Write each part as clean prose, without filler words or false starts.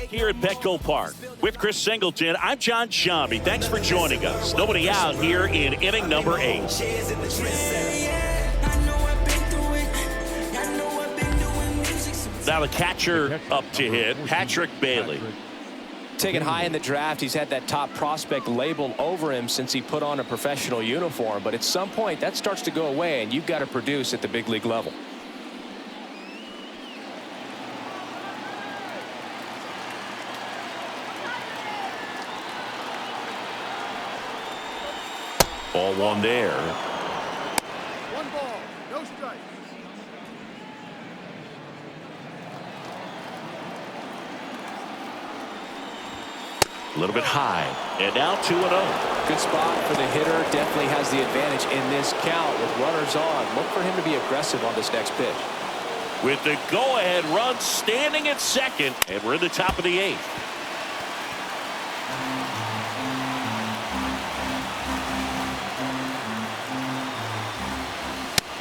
Here at Petco Park with Chris Singleton, I'm John Shambi. Thanks for joining us. Nobody out here in inning number 8. Now the catcher up to hit, Patrick Bailey. Taken high in the draft, he's had that top prospect label over him since he put on a professional uniform. But at some point, that starts to go away, and you've got to produce at the big league level. Ball one there. One ball, no strike. A little bit high, and now 2-0. Good spot for the hitter. Definitely has the advantage in this count with runners on. Look for him to be aggressive on this next pitch. With the go-ahead run standing at second, and we're in the top of the 8th.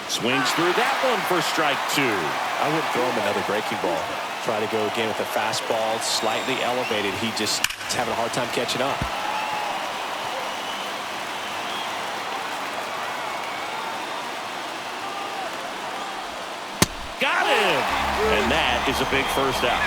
Swings through that one for strike 2. I wouldn't throw him another breaking ball. Try to go again with a fastball, slightly elevated. He just is having a hard time catching up. Got him! And that is a big first out.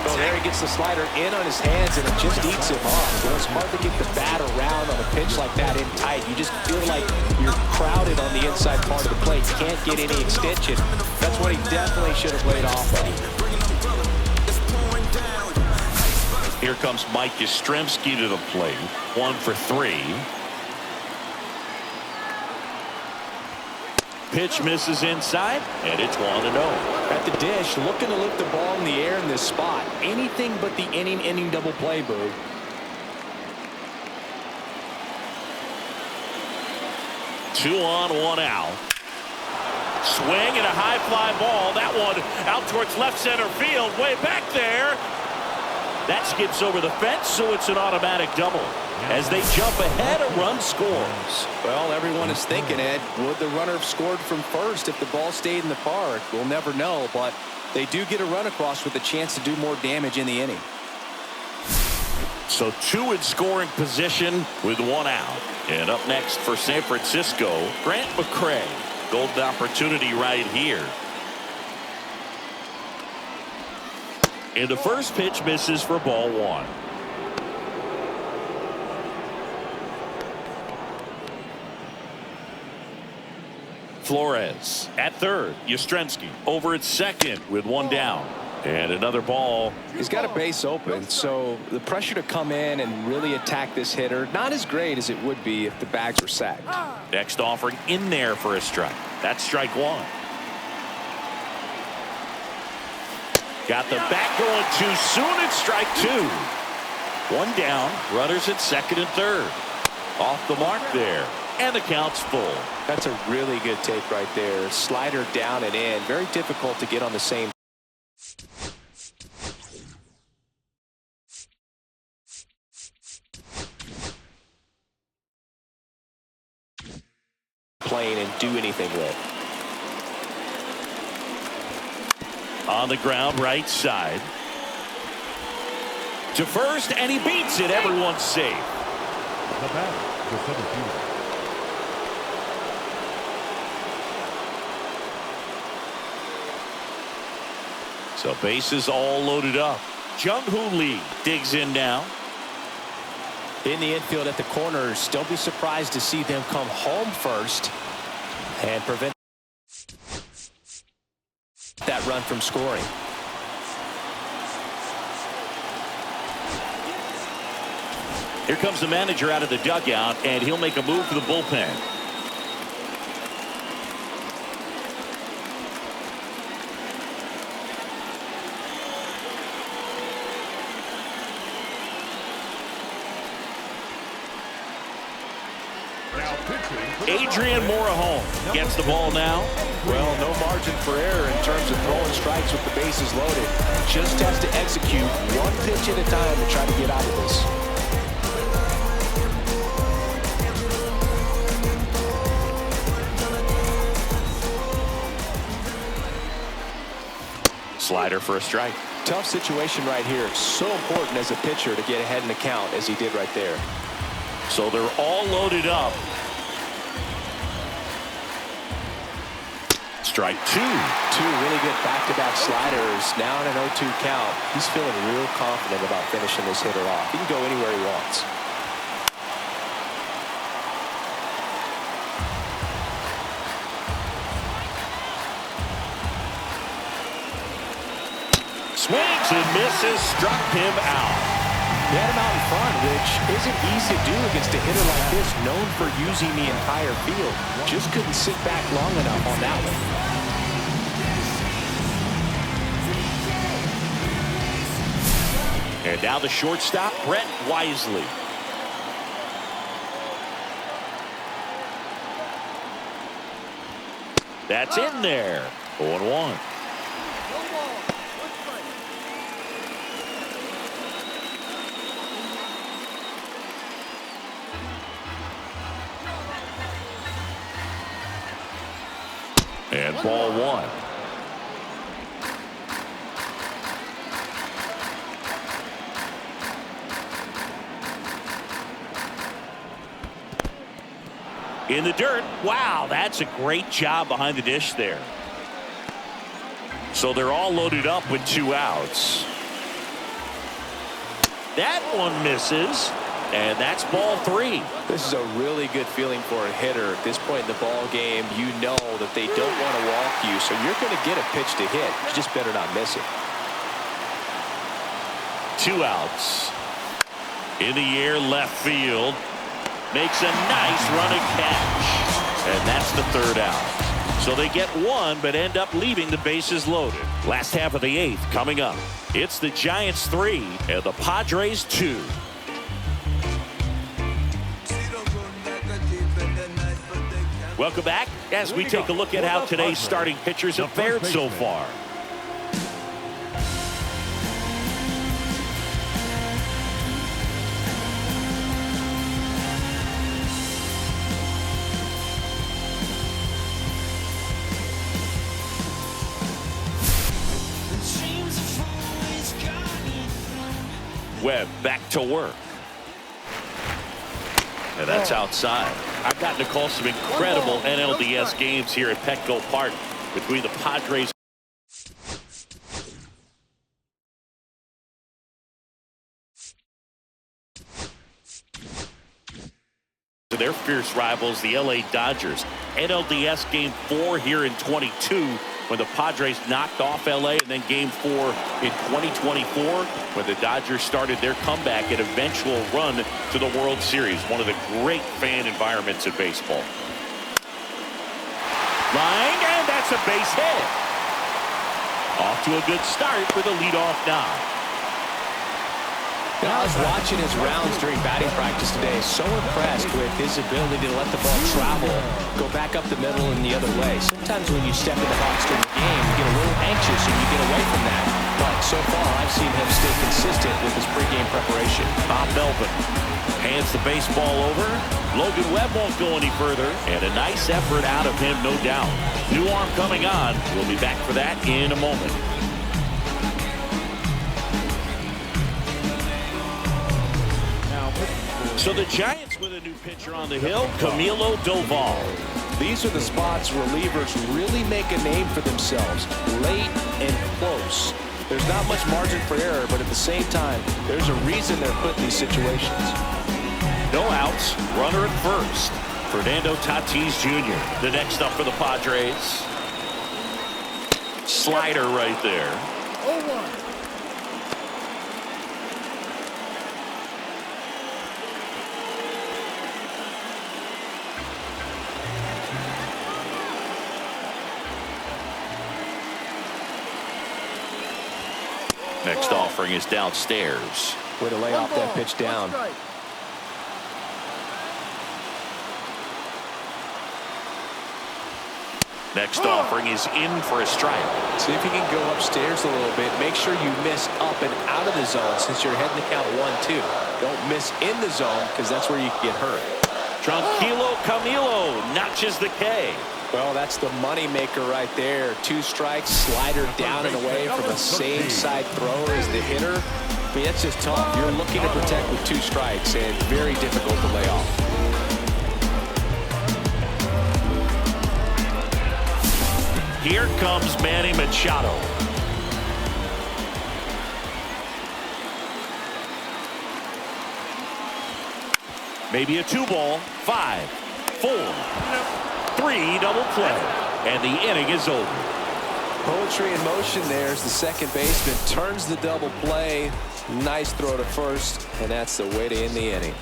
Well, there he gets the slider in on his hands, and it just eats him off. You know, it's hard to get the bat around on a pitch like that in tight. You just feel like you're crowded on the inside part of the plate. You can't get any extension. That's what he definitely should have laid off of. Here comes Mike Yastrzemski to the plate. 1 for 3. Pitch misses inside, and it's 1-0. At the dish, looking to lift the ball in the air in this spot. Anything but the inning double play, Boo. Two on, 1 out. Swing and a high fly ball. That one out towards left center field. Way back there. That skips over the fence, so it's an automatic double. As they jump ahead, a run scores. Well, everyone is thinking, Ed, would the runner have scored from first if the ball stayed in the park? We'll never know, but they do get a run across with a chance to do more damage in the inning. So 2 in scoring position with 1 out. And up next for San Francisco, Grant McCray. Golden opportunity right here. And the first pitch misses for ball 1. Flores at third. Yastrzemski over at second with 1 down. And another ball. He's got a base open, so the pressure to come in and really attack this hitter, not as great as it would be if the bags were sacked. Next offering in there for a strike. That's strike 1. Got the bat going too soon. It's strike 2. 1 down. Runners at second and third. Off the mark there. And the count's full. That's a really good take right there. Slider down and in. Very difficult to get on the same. Plane and do anything with. On the ground, right side. To first, and he beats it. Everyone's safe. The batter, the 17th. So bases all loaded up. Jung-Hoo Lee digs in now. In the infield at the corners, don't be surprised to see them come home first and prevent that run from scoring. Here comes the manager out of the dugout, and he'll make a move for the bullpen. Adrian Morejon gets the ball now. Well, no margin for error in terms of throwing strikes with the bases loaded. Just has to execute one pitch at a time to try to get out of this. Slider for a strike. Tough situation right here. So important as a pitcher to get ahead in the count as he did right there. So they're all loaded up. Strike two. Two really good back-to-back sliders. Now in an 0-2 count. He's feeling real confident about finishing this hitter off. He can go anywhere he wants. Swings and misses, struck him out. He had him out in front, which isn't easy to do against a hitter like this, known for using the entire field. Just couldn't sit back long enough on that one. And now the shortstop, Brett Wisely. That's in there. 0-1. And ball one. In the dirt. Wow, that's a great job behind the dish there. So they're all loaded up with 2 outs. That one misses. And that's ball 3. This is a really good feeling for a hitter. At this point in the ball game, you know that they don't want to walk you, so you're going to get a pitch to hit. You just better not miss it. 2 outs. In the air, left field. Makes a nice running catch. And that's the 3rd out. So they get 1, but end up leaving the bases loaded. Last half of the 8th coming up. It's the Giants 3 and the Padres 2. Welcome back as we take a look at how today's starting pitchers have fared so far. Webb back to work. And that's outside. I've gotten to call some incredible NLDS games here at Petco Park between the Padres. Their fierce rivals, the LA Dodgers. NLDS game 4 here in 22 when the Padres knocked off LA, and then game 4 in 2024 when the Dodgers started their comeback and eventual run to the World Series. One of the great fan environments in baseball. Line, and that's a base hit. Off to a good start for the leadoff nod. I was watching his rounds during batting practice today. So impressed with his ability to let the ball travel, go back up the middle and the other way. Sometimes when you step in the box during the game, you get a little anxious and you get away from that. But so far, I've seen him stay consistent with his pregame preparation. Bob Melvin hands the baseball over. Logan Webb won't go any further. And a nice effort out of him, no doubt. New arm coming on. We'll be back for that in a moment. So the Giants with a new pitcher on the hill, Camilo Doval. These are the spots relievers really make a name for themselves, late and close. There's not much margin for error, but at the same time, there's a reason they're put in these situations. No outs, runner at first. Fernando Tatis Jr. the next up for the Padres. Slider right there. 0-1. Next offering is downstairs. Way to lay off that pitch down. Next offering is in for a strike. See if you can go upstairs a little bit. Make sure you miss up and out of the zone since you're heading to count 1-2. Don't miss in the zone because that's where you can get hurt. Tranquilo Camilo notches the K. Well, that's the money maker right there. 2 strikes, slider down and away from the same side thrower as the hitter. I mean, that's just tough. You're looking to protect with 2 strikes, and very difficult to lay off. Here comes Manny Machado. Maybe a 2-ball, 5, 4, 3 double play, and the inning is over. Poetry in motion there as the second baseman turns the double play. Nice throw to first, and that's the way to end the inning.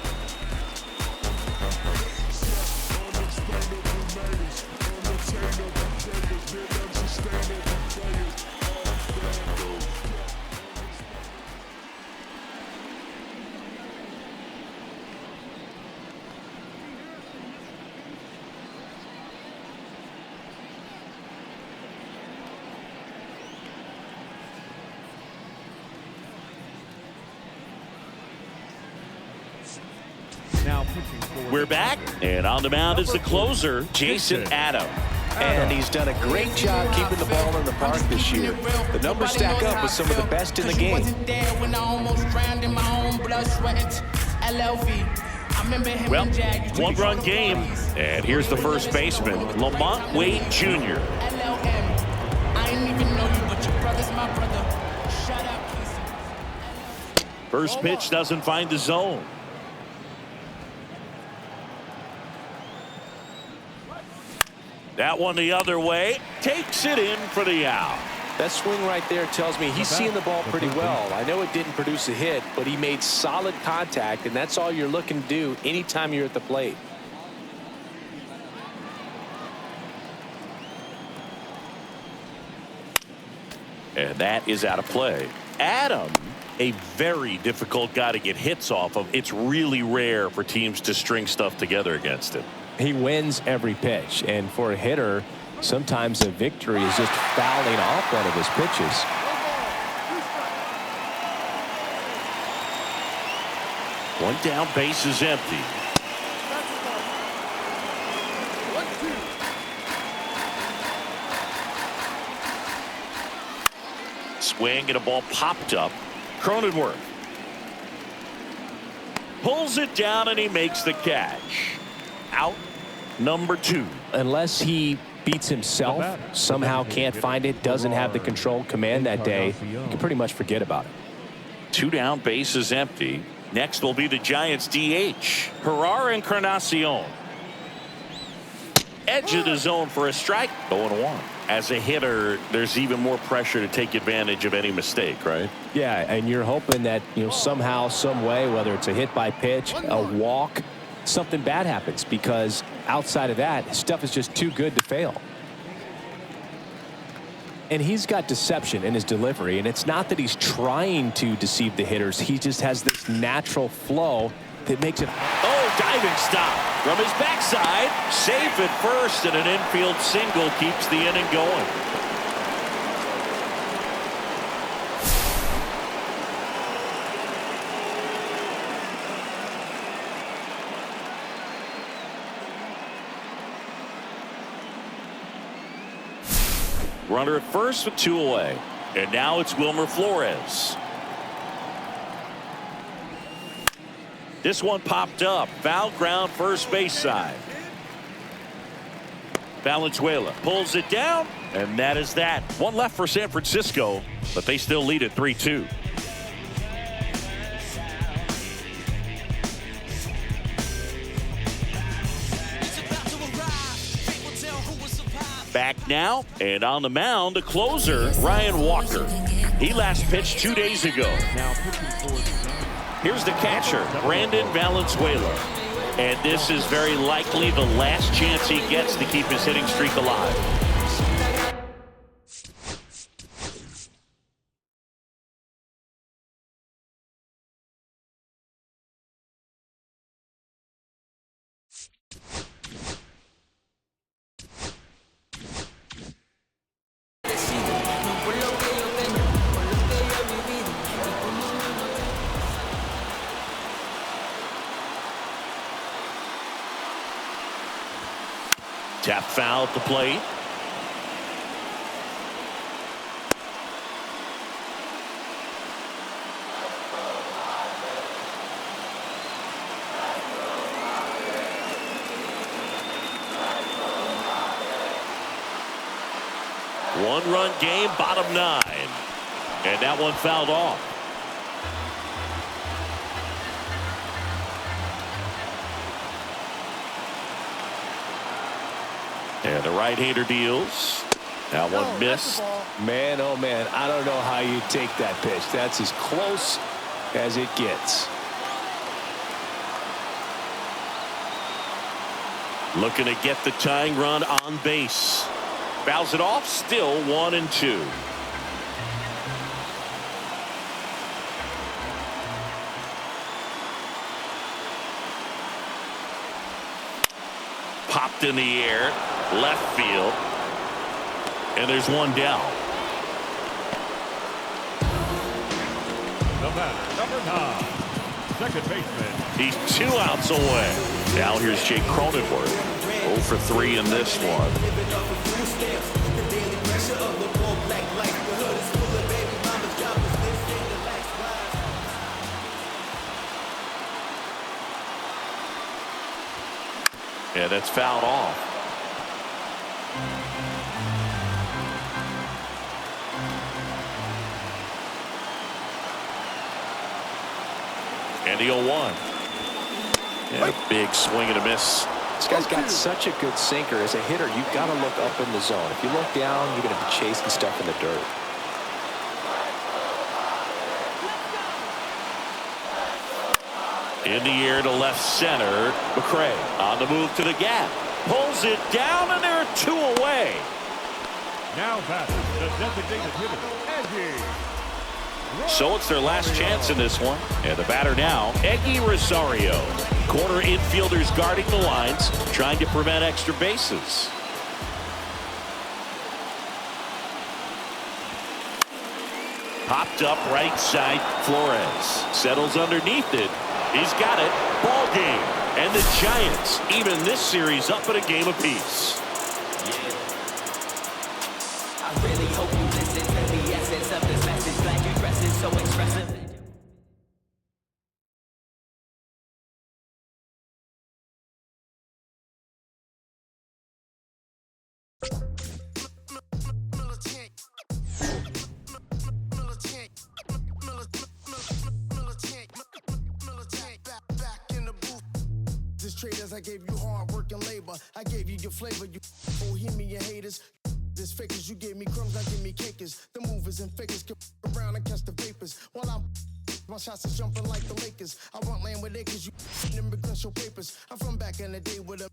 We're back, and on the mound is the closer, Jason Adam. And he's done a great job keeping the ball in the park this year. The numbers stack up with some of the best in the game. Well, 1-run game, and here's the first baseman, Lamont Wade Jr. First pitch doesn't find the zone. That one the other way, takes it in for the out. That swing right there tells me he's seeing the ball pretty well. I know it didn't produce a hit, but he made solid contact, and that's all you're looking to do anytime you're at the plate. And that is out of play. Adam, a very difficult guy to get hits off of. It's really rare for teams to string stuff together against him. He wins every pitch, and for a hitter, sometimes a victory is just fouling off one of his pitches. One down, base is empty. Swing and a ball popped up. Cronenworth pulls it down and he makes the catch. Out number 2. Unless he beats himself, somehow can't find it, doesn't have the control command that day, you can pretty much forget about it. 2 down, base is empty. Next will be the Giants DH, Herrera Encarnacion. Edge of the zone for a strike. 0-1. As a hitter, there's even more pressure to take advantage of any mistake, right? Yeah, and you're hoping that, somehow, some way, whether it's a hit by pitch, a walk, something bad happens, because outside of that, stuff is just too good to fail. And he's got deception in his delivery, and it's not that he's trying to deceive the hitters. He just has this natural flow that makes it. Oh, diving stop from his backside. Safe at first, and an infield single keeps the inning going. Runner at first with 2 away. And now it's Wilmer Flores. This one popped up. Foul ground, first base side. Valenzuela pulls it down, and that is that. One left for San Francisco, but they still lead at 3-2. Back now, and on the mound, the closer, Ryan Walker. He last pitched 2 days ago. Here's the catcher, Brandon Valenzuela. And this is very likely the last chance he gets to keep his hitting streak alive. Tap foul at the plate. One-run game, bottom 9. And that one fouled off. And the right-hander deals. That one missed. Man, oh man, I don't know how you take that pitch. That's as close as it gets. Looking to get the tying run on base. Fouls it off, still 1-2. Popped in the air, left field. And there's one down. The batter, number 9, second baseman. He's 2 outs away. Now here's Jake Cronenworth. 0 for 3 in this one. Yeah, that's fouled off. And the 0-1. Yeah, big swing and a miss. This guy's got such a good sinker. As a hitter, you've got to look up in the zone. If you look down, you're going to be chasing stuff in the dirt. In the air to left center. McRae on the move to the gap. Pulls it down, and there are 2 away. Now batting, the designated hitter, Eggy. So it's their last chance in this one. And the batter now, Eggy Rosario. Corner infielders guarding the lines, trying to prevent extra bases. Popped up right side, Flores. Settles underneath it. He's got it. Ball game. And the Giants even this series up at a game apiece. I really hope you listen to the essence of this message. Glad your dress is so expressive. Traders, I gave you hard work and labor. I gave you your flavor. You bohemian haters. This fakers, you gave me crumbs, I give me cakers. The movers and fakers can around and catch the vapors. While I'm my shots is jumping like the Lakers. I want land with acres. You immigrants, your papers. I'm from back in the day with a